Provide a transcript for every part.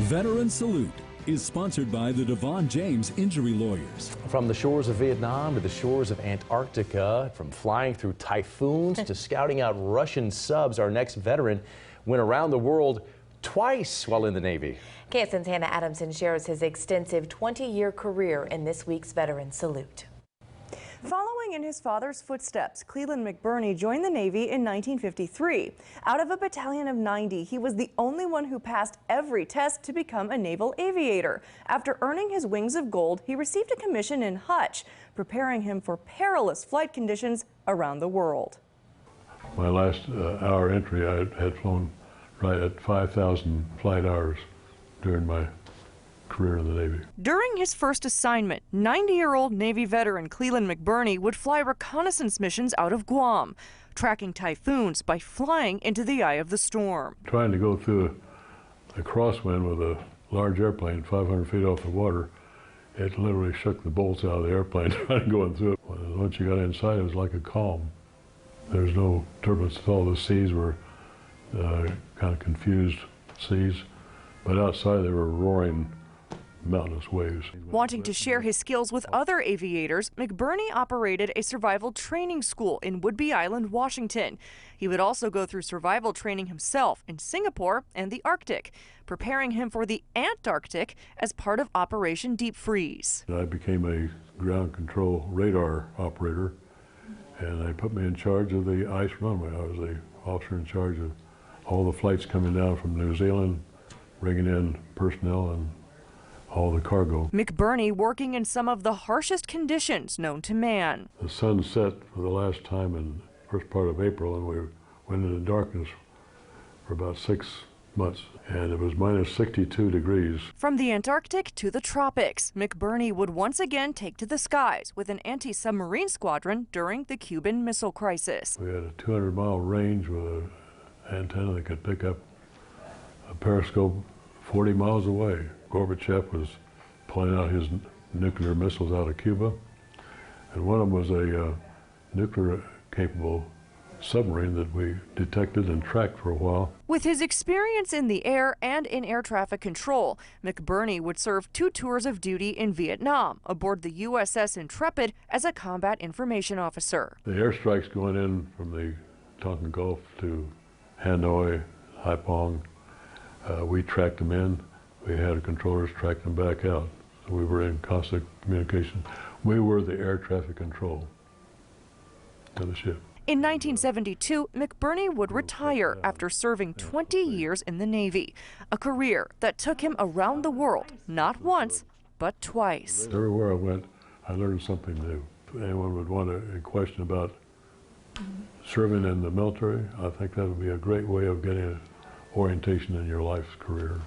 Veteran Salute is sponsored by the Devon James Injury Lawyers. From the shores of Vietnam to the shores of Antarctica, from flying through typhoons to scouting out Russian subs, our next veteran went around the world twice while in the Navy. KSN's Hannah Adamson shares his extensive 20-year career in this week's Veteran Salute. Following in his father's footsteps, Cleland McBurney joined the Navy in 1953. Out of a battalion of 90, he was the only one who passed every test to become a naval aviator. After earning his wings of gold, he received a commission in Hutch, preparing him for perilous flight conditions around the world. My last hour entry, I had flown right at 5,000 flight hours during my career in the Navy. During his first assignment, 90-year-old Navy veteran Cleland McBurney would fly reconnaissance missions out of Guam, tracking typhoons by flying into the eye of the storm. Trying to go through a crosswind with a large airplane 500 feet off the water, it literally shook the bolts out of the airplane trying to go through it. Once you got inside, it was like a calm. There's no turbulence at all. The seas were kind of confused seas, but outside they were roaring mountainous waves. Wanting to share his skills with other aviators, McBurney operated a survival training school in Whidbey Island, Washington. He would also go through survival training himself in Singapore and the Arctic, preparing him for the Antarctic as part of Operation Deep Freeze. I became a ground control radar operator, and they put me in charge of the ice runway. I was the officer in charge of all the flights coming down from New Zealand, bringing in personnel and all the cargo. McBurney working in some of the harshest conditions known to man. The sun set for the last time in the first part of April, and we went into darkness for about 6 months, and it was minus 62 degrees. From the Antarctic to the tropics, McBurney would once again take to the skies with an anti-submarine squadron during the Cuban Missile Crisis. We had a 200-mile range with an antenna that could pick up a periscope 40 miles away. Gorbachev was pulling out his nuclear missiles out of Cuba, and one of them was a nuclear-capable submarine that we detected and tracked for a while. With his experience in the air and in air traffic control, McBurney would serve 2 tours of duty in Vietnam aboard the USS Intrepid as a combat information officer. The airstrikes going in from the Tonkin Gulf to Hanoi, Haiphong, we tracked them in. We had controllers track them back out. So we were in constant communication. We were the air traffic control to the ship. In 1972, McBurney would retire after serving 20 years in the Navy, a career that took him around the world, not once, but twice. Everywhere I went, I learned something new. If anyone would want a question about serving in the military, I think that would be a great way of getting an orientation in your life's career.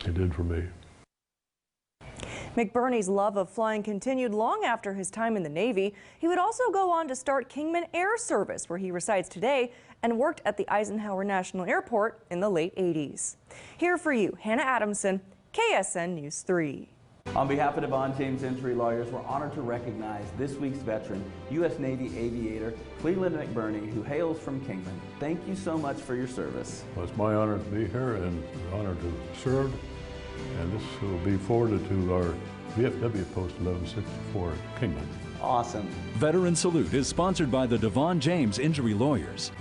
It did for me. McBurney's love of flying continued long after his time in the Navy. He would also go on to start Kingman Air Service, where he resides today, and worked at the Eisenhower National Airport in the late 80s. Here for you, Hannah Adamson, KSN News 3. On behalf of Devon James Injury Lawyers, we're honored to recognize this week's veteran, U.S. Navy aviator Cleland McBurney, who hails from Kingman. Thank you so much for your service. Well, it's my honor to be here and an honor to serve, and this will be forwarded to our VFW Post 1164 at Kingman. Awesome. Veteran Salute is sponsored by the Devon James Injury Lawyers.